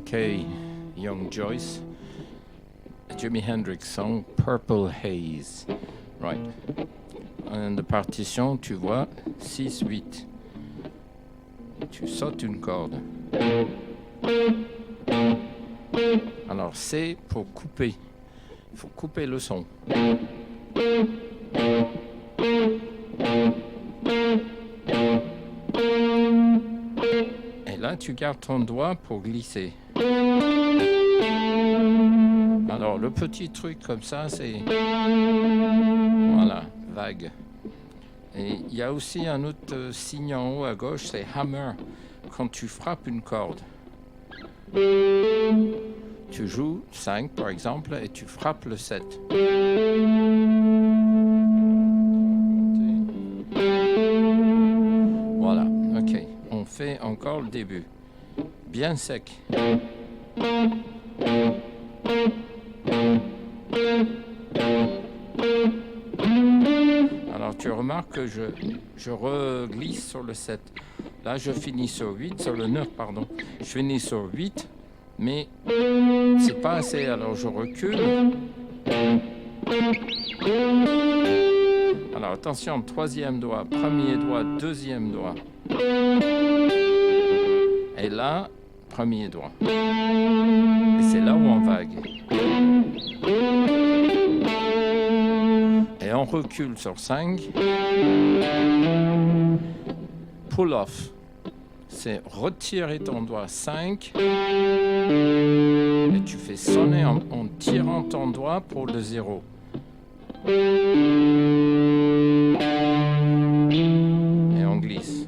Okay, young Joyce. Jimi Hendrix song Purple Haze. Right. En partition, tu vois 6-8. Tu sautes une corde. Alors C pour couper. Il faut couper le son. Et là, tu gardes ton doigt pour glisser. Alors, le petit truc comme ça, c'est... Voilà, vague. Et il y a aussi un autre signe en haut à gauche, c'est hammer. Quand tu frappes une corde. Tu joues 5 par exemple et tu frappes le 7. Voilà, ok. On fait encore le début. Bien sec. Alors tu remarques que je reglisse sur le 7. Là je finis sur 8, sur le 9 pardon. Je finis sur 8, mais c'est pas assez, alors je recule. Alors attention, troisième doigt, premier doigt, deuxième doigt. Et là, premier doigt. Et c'est là où on vague. Et on recule sur 5. Pull off. C'est retirer ton doigt 5. Et tu fais sonner en tirant ton doigt pour le 0. Et on glisse.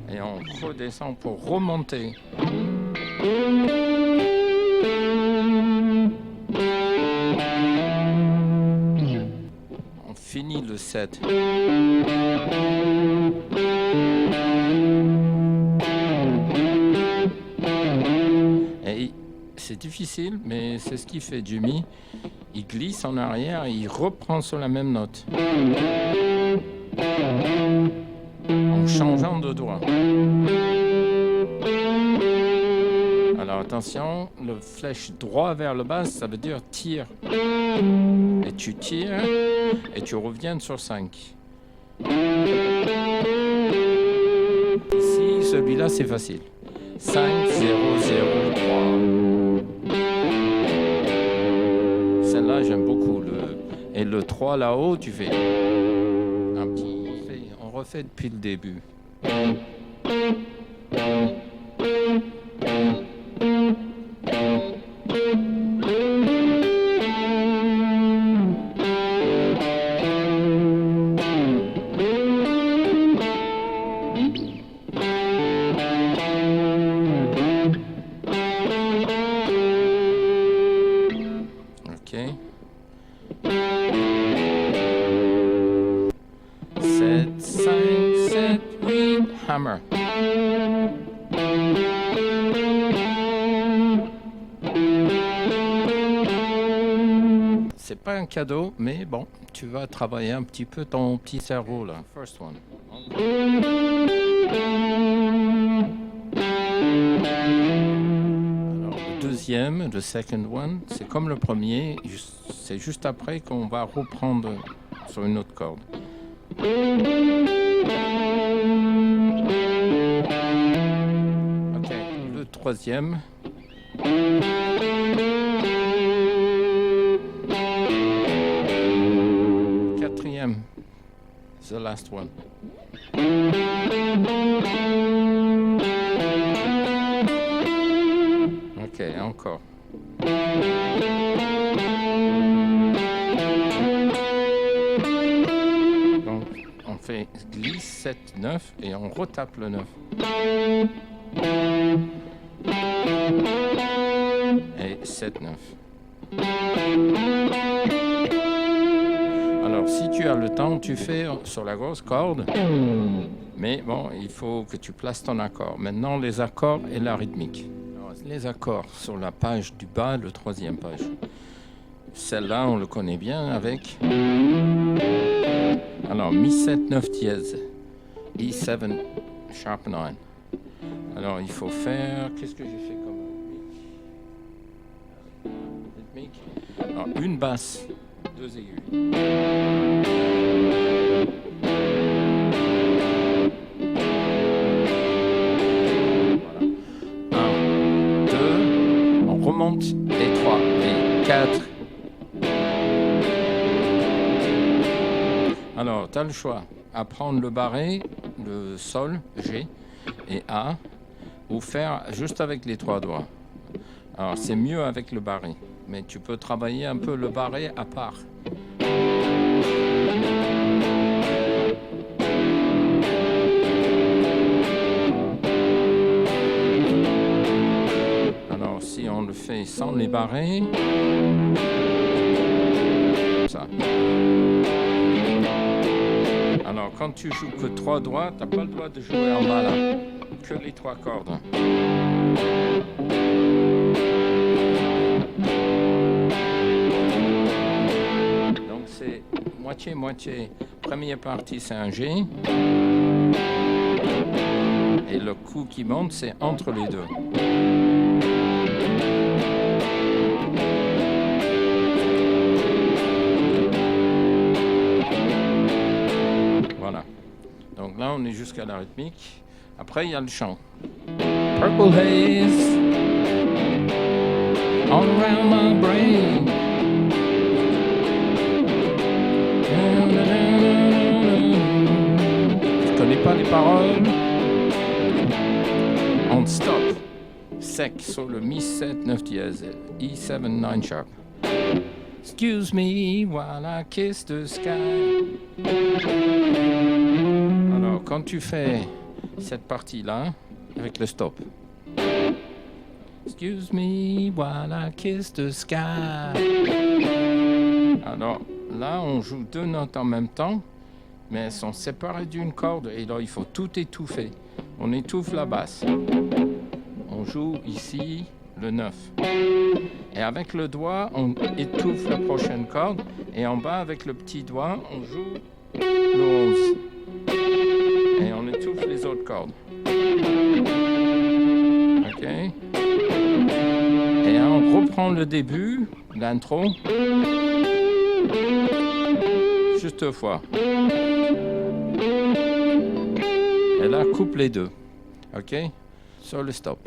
Et on redescend pour remonter. On finit le 7. Et c'est difficile, mais c'est ce qu'il fait Jimi. Il glisse en arrière et il reprend sur la même note. En changeant de doigt. Alors attention, le flèche droit vers le bas, ça veut dire tire. Et tu tires et tu reviens sur 5. Ici, celui-là, c'est facile. 5, 0, 0, 3. Celle-là, j'aime beaucoup. Et le 3 là-haut, tu fais un petit... On refait depuis le début. Hammer. C'est pas un cadeau, mais bon, tu vas travailler un petit peu ton petit cerveau là. First one. Alors le deuxième, le second one, c'est comme le premier, c'est juste après qu'on va reprendre sur une autre corde. Ok, le troisième. Quatrième. The last one. Ok, encore. Donc, on fait glisse 7, 9 et on retape le 9. Et 7, 9. Alors, si tu as le temps, tu fais sur la grosse corde. Mais bon, il faut que tu places ton accord. Maintenant, les accords et la rythmique. Alors, les accords sur la page du bas, le troisième page. Celle-là, on le connaît bien avec... Alors, Mi 7, 9 dièse. E7, sharp 9. Alors il faut faire, qu'est-ce que j'ai fait comme rythmique? Alors une basse, 2 aiguilles. Voilà. 1, 2, on remonte et 3 et 4. Alors tu as le choix, à prendre le barré, le sol, G et A, ou faire juste avec les 3 doigts. Alors c'est mieux avec le barré, mais tu peux travailler un peu le barré à part. Alors si on le fait sans les barrés, ça. Alors quand tu joues que 3 doigts, tu n'as pas le droit de jouer en bas là, que les 3 cordes. Donc c'est moitié-moitié. Première partie c'est un G. Et le coup qui monte c'est entre les deux. Voilà. Donc là on est jusqu'à la rythmique. Après il y a le chant. Purple haze all around my brain. Je connais pas les paroles. On stop. Sec sur le Mi 7 9 dièse. E7 9 sharp. Excuse me while I kiss the sky. Alors quand tu fais cette partie-là avec le stop. Excuse me while I kiss the sky. Alors là, on joue 2 notes en même temps, mais elles sont séparées d'une corde et là, il faut tout étouffer. On étouffe la basse. On joue ici le 9. Et avec le doigt, on étouffe la prochaine corde. Et en bas, avec le petit doigt, on joue le 11. Et on étouffe les autres cordes. Ok. Et on reprend le début, l'intro. Juste 2 fois. Et là, coupe les deux. Ok? Sur le stop.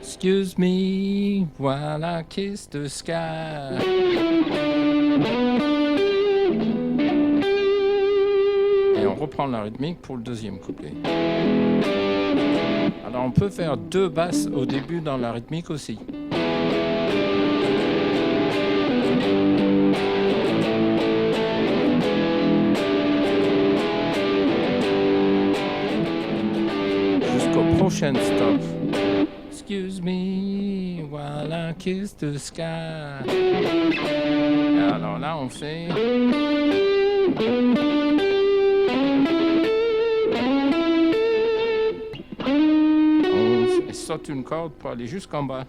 Excuse me while I kiss the sky. Et on reprend la rythmique pour le deuxième couplet. Alors on peut faire 2 basses au début dans la rythmique aussi. Jusqu'au prochain stop. Excuse me while I kiss the sky. Et alors là on fait. On saute une corde pour aller jusqu'en bas.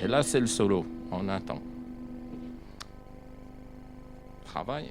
Et là c'est le solo. On attend. Travail.